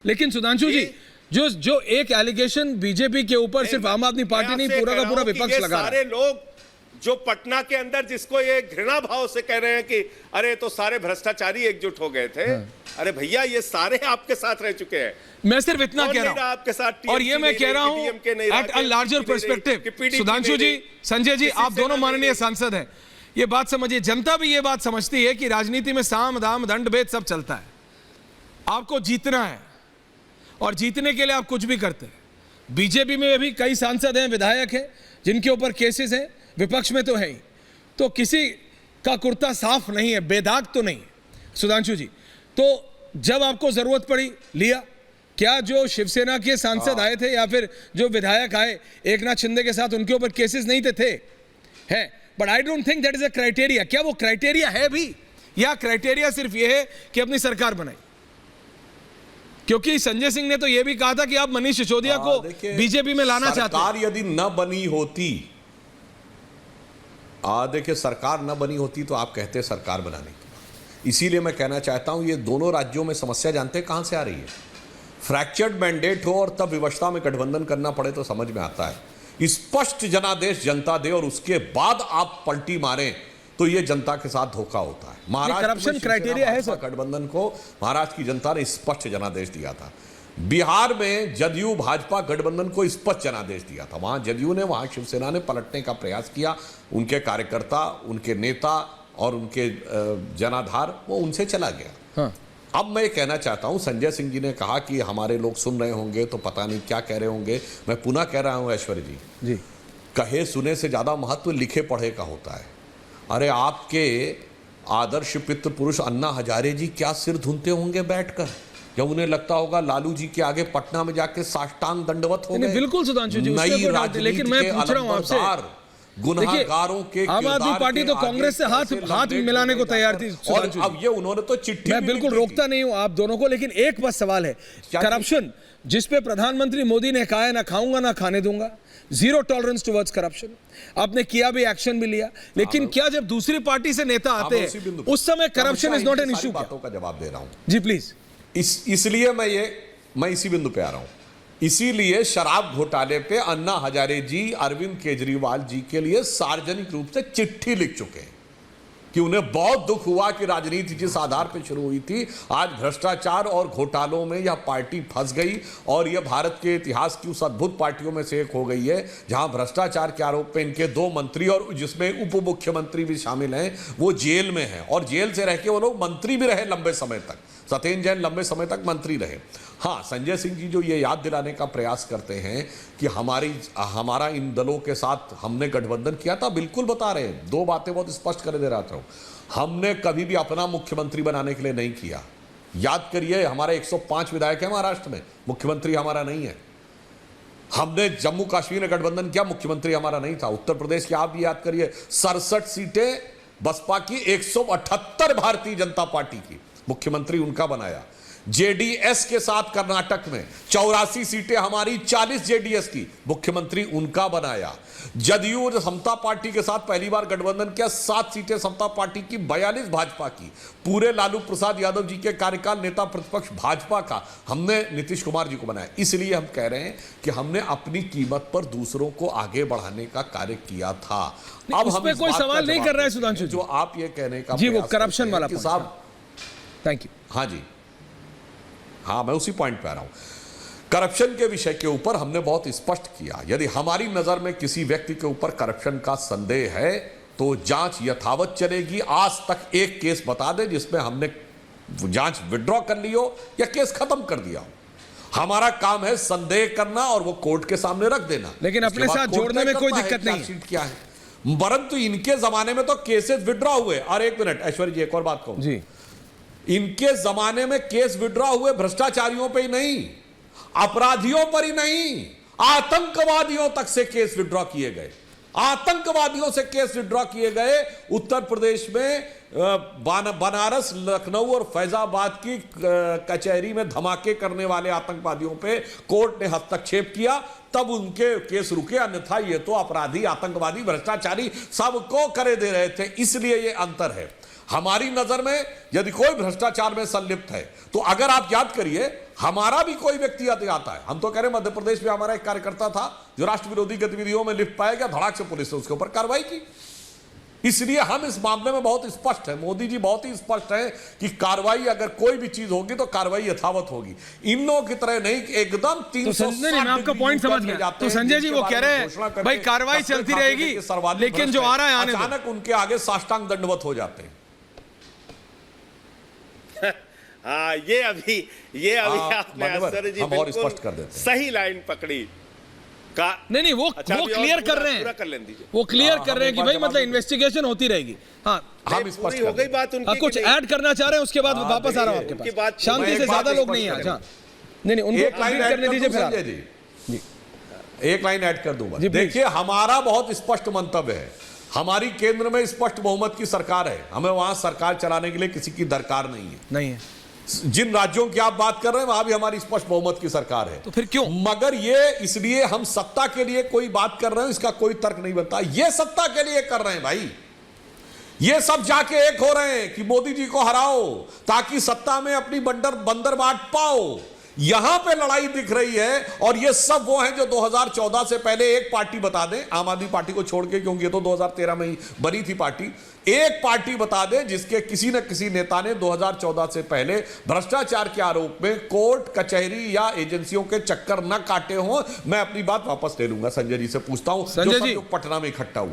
लेकिन सुधांशु जी, जो एक एलिगेशन बीजेपी के ऊपर सिर्फ आम आदमी पार्टी नहीं, पूरा का पूरा विपक्ष लगा रहा है। सारे लोग जो पटना के अंदर जिसको ये घृणा भाव से कह रहे हैं कि अरे तो सारे भ्रष्टाचारी एकजुट हो गए थे। अरे भैया, ये सारे आपके साथ रह चुके हैं। मैं सिर्फ इतना कह रहा हूं आपके साथ, और ये मैं कह रहा हूं at a larger perspective. Sudhanshu ji, Sanjay ji, आप दोनों माननीय सांसद हैं, ये बात समझिए, जनता भी ये बात समझती है कि राजनीति में साम दाम दंड भेद सब चलता है। आपको जीतना है और जीतने के लिए आप कुछ भी करते हैं। बीजेपी में भी कई सांसद हैं, विधायक हैं जिनके ऊपर केसेस हैं, विपक्ष में तो है ही, तो किसी का कुर्ता साफ नहीं है, बेदाग तो नहीं। सुधांशु जी, तो जब आपको जरूरत पड़ी लिया, क्या जो शिवसेना के सांसद आए थे या फिर जो विधायक आए एकनाथ शिंदे के साथ, उनके ऊपर केसेस नहीं थे? है, but I don't think that is a criteria. क्या वो क्राइटेरिया है भी, या क्राइटेरिया सिर्फ ये है कि अपनी सरकार बनाई? क्योंकि संजय सिंह ने तो यह भी कहा था कि आप मनीष सिसोदिया को बीजेपी में लाना चाहते हैं। सरकार यदि न बनी होती, देखिए सरकार न बनी होती तो आप कहते सरकार बनाने की। इसीलिए मैं कहना चाहता हूं, ये दोनों राज्यों में समस्या जानते हैं कहां से आ रही है। फ्रैक्चर्ड मैंडेट हो और तब विवशता में गठबंधन करना पड़े तो समझ में आता है। स्पष्ट जनादेश जनता दे और उसके बाद आप पलटी मारें तो ये जनता के साथ धोखा होता है। महाराष्ट्र करप्शन क्राइटेरिया है सर। गठबंधन को महाराष्ट्र की जनता ने स्पष्ट जनादेश दिया था। बिहार में जदयू भाजपा गठबंधन को स्पष्ट जनादेश दिया था। वहां जदयू ने, वहां शिवसेना ने पलटने का प्रयास किया। उनके कार्यकर्ता, उनके नेता और उनके जनाधार वो उनसे चला गया। हाँ। अब मैं कहना चाहता हूं, संजय सिंह जी ने कहा कि हमारे लोग सुन रहे होंगे तो पता नहीं क्या कह रहे होंगे। मैं पुनः कह रहा हूं ऐश्वर्य जी, कहे सुने से ज्यादा महत्व लिखे पढ़े का होता है। अरे आपके आदर्श पितृ पुरुष अन्ना हजारे जी क्या सिर धुनते होंगे बैठकर, जब उन्हें लगता होगा लालू जी के आगे पटना में जाके साष्टांग दंडवत हो गए। बिल्कुल सुधांशु जी, नई राजनीति, लेकिन मैं पूछ रहा हूं आपसे, गुनहगारों के आम आदमी पार्टी तो कांग्रेस से हाथ मिलाने को तैयार थी। और अब ये उन्होंने तो चिट्ठी, मैं बिल्कुल रोकता नहीं हूं आप दोनों को, लेकिन एक बस सवाल है, करप्शन जिस पे प्रधानमंत्री मोदी ने कहा है ना खाऊंगा ना खाने दूंगा, जीरो टॉलरेंस टुवर्ड्स करप्शन, आपने किया भी, एक्शन भी लिया, लेकिन क्या जब दूसरी पार्टी से नेता आते हैं उस समय corruption is not an issue? बातों का जवाब दे रहा हूं जी प्लीज। इसलिए मैं इसी बिंदु पे आ रहा हूं। इसीलिए शराब घोटाले पे अन्ना हजारे जी अरविंद केजरीवाल जी के लिए सार्वजनिक रूप से चिट्ठी लिख चुके हैं कि उन्हें बहुत दुख हुआ कि राजनीति जिस आधार पर शुरू हुई थी, आज भ्रष्टाचार और घोटालों में यह पार्टी फंस गई और यह भारत के इतिहास की उस अद्भुत पार्टियों में से एक हो गई है जहां भ्रष्टाचार के आरोप पे इनके 2 मंत्री और जिसमें उप मुख्यमंत्री भी शामिल हैं, वो जेल में हैं और जेल से रह के वो लोग मंत्री भी रहे लंबे समय तक। सत्येंद्र जैन लंबे समय तक मंत्री रहे। हाँ, संजय सिंह जी जो ये याद दिलाने का प्रयास करते हैं कि हमारा इन दलों के साथ हमने गठबंधन किया था, बिल्कुल बता रहे हैं। 2 बातें बहुत स्पष्ट कर दे रहा था, हमने कभी भी अपना मुख्यमंत्री बनाने के लिए नहीं किया। याद करिए, हमारे 105 विधायक हैं महाराष्ट्र में, मुख्यमंत्री हमारा नहीं है। हमने जम्मू कश्मीर में गठबंधन किया, मुख्यमंत्री हमारा नहीं था। उत्तर प्रदेश की आप भी याद करिए, 67 सीटें बसपा की, 178 भारतीय जनता पार्टी की, मुख्यमंत्री उनका बनाया। जेडीएस के साथ कर्नाटक में 84 सीटें हमारी, 40 जेडीएस की, मुख्यमंत्री उनका बनाया। जदयू और समता पार्टी के साथ पहली बार गठबंधन किया, 7 सीटें समता पार्टी की, 42 भाजपा की। पूरे लालू प्रसाद यादव जी के कार्यकाल नेता प्रतिपक्ष भाजपा का, हमने नीतीश कुमार जी को बनाया। इसलिए हम कह रहे हैं कि हमने अपनी कीमत पर दूसरों को आगे बढ़ाने का कार्य किया था। अब हम कोई सवाल नहीं कर रहे हैं सुधांशु जो आप ये कहने का जी, वो करप्शन वाला साहब। Thank you. हाँ जी, हाँ, मैं उसी पॉइंट पे आ रहा हूं। करप्शन के विषय के ऊपर हमने बहुत स्पष्ट किया, यदि हमारी नजर में किसी व्यक्ति के ऊपर करप्शन का संदेह है तो जांच यथावत चलेगी। आज तक एक केस बता दे जिसमें हमने जांच विड्रॉ कर ली हो या केस खत्म कर दिया हो। हमारा काम है संदेह करना और वो कोर्ट के सामने रख देना, लेकिन अपने साथ जोड़ने में कोई दिक्कत नहीं है। क्या है, परंतु इनके जमाने में तो केसेस विड्रॉ हुए। और एक मिनट ऐश्वर्य जी, एक और बात कहूं जी, इनके जमाने में केस विड्रॉ हुए भ्रष्टाचारियों पे ही नहीं, अपराधियों पर ही नहीं, आतंकवादियों तक से केस विड्रॉ किए गए। आतंकवादियों से केस विड्रॉ किए गए। उत्तर प्रदेश में बनारस, लखनऊ और फैजाबाद की कचहरी में धमाके करने वाले आतंकवादियों पे कोर्ट ने हस्तक्षेप किया, तब उनके केस रुके, अन्यथा ये तो अपराधी, आतंकवादी, भ्रष्टाचारी सबको करे दे रहे थे। इसलिए ये अंतर है। हमारी नजर में यदि कोई भ्रष्टाचार में संलिप्त है तो अगर आप याद करिए, हमारा भी कोई व्यक्ति आता है, हम तो कह रहे मध्य प्रदेश में हमारा एक कार्यकर्ता था जो राष्ट्र विरोधी गतिविधियों में लिप्त पाया गया, धड़ाक से पुलिस ने उसके ऊपर कार्रवाई की। इसलिए हम इस मामले में बहुत स्पष्ट है, मोदी जी बहुत ही स्पष्ट है कि कार्रवाई अगर कोई भी चीज होगी तो कार्रवाई यथावत होगी, इन लोगों की तरह नहीं कि एकदम 360 मैं आपका पॉइंट समझ गया। तो संजय जी वो कह रहे हैं भाई कार्रवाई चलती रहेगी, लेकिन जो आ रहा है आने दो। अचानक उनके आगे साष्टांग दंडवत हो जाते हैं। हाँ, ये अभी आपने आचार्य जी और स्पष्ट कर देते हैं, सही लाइन पकड़ी का। नहीं वो क्लियर कर रहे हैं, वो क्लियर कर रहे हैं कि भाई मतलब इन्वेस्टिगेशन होती रहेगी। हाँ, हम स्पष्ट हो गई बात उनकी। कुछ ऐड करना चाह रहे हैं, उसके बाद वापस आ रहा हूं आपके पास। शांति से, ज्यादा लोग नहीं है आज। नहीं उनको कंप्लीट करने दीजिए फिर। एक लाइन ऐड कर दूंगा। देखिए, हमारा बहुत स्पष्ट मंतव्य है, हमारी केंद्र में स्पष्ट बहुमत की सरकार है, हमें वहां सरकार चलाने के लिए किसी की दरकार नहीं है। जिन राज्यों की आप बात कर रहे हैं वहां भी हमारी स्पष्ट बहुमत की सरकार है, तो फिर क्यों? मगर ये इसलिए हम सत्ता के लिए कोई बात कर रहे हैं, इसका कोई तर्क नहीं बनता। ये सत्ता के लिए कर रहे हैं भाई, ये सब जाके एक हो रहे हैं कि मोदी जी को हराओ ताकि सत्ता में अपनी बंदर बांट पाओ। यहां पे लड़ाई दिख रही है, और ये सब वो हैं जो 2014 से पहले एक पार्टी बता दें, आम आदमी पार्टी को छोड़ के, क्योंकि ये तो 2013 में ही बनी थी पार्टी, एक पार्टी बता दें जिसके किसी न किसी नेता ने 2014 से पहले भ्रष्टाचार के आरोप में कोर्ट कचहरी या एजेंसियों के चक्कर न काटे हों। मैं अपनी बात वापस ले लूंगा, संजय जी से पूछता हूं, जो पटना में इकट्ठा हुआ।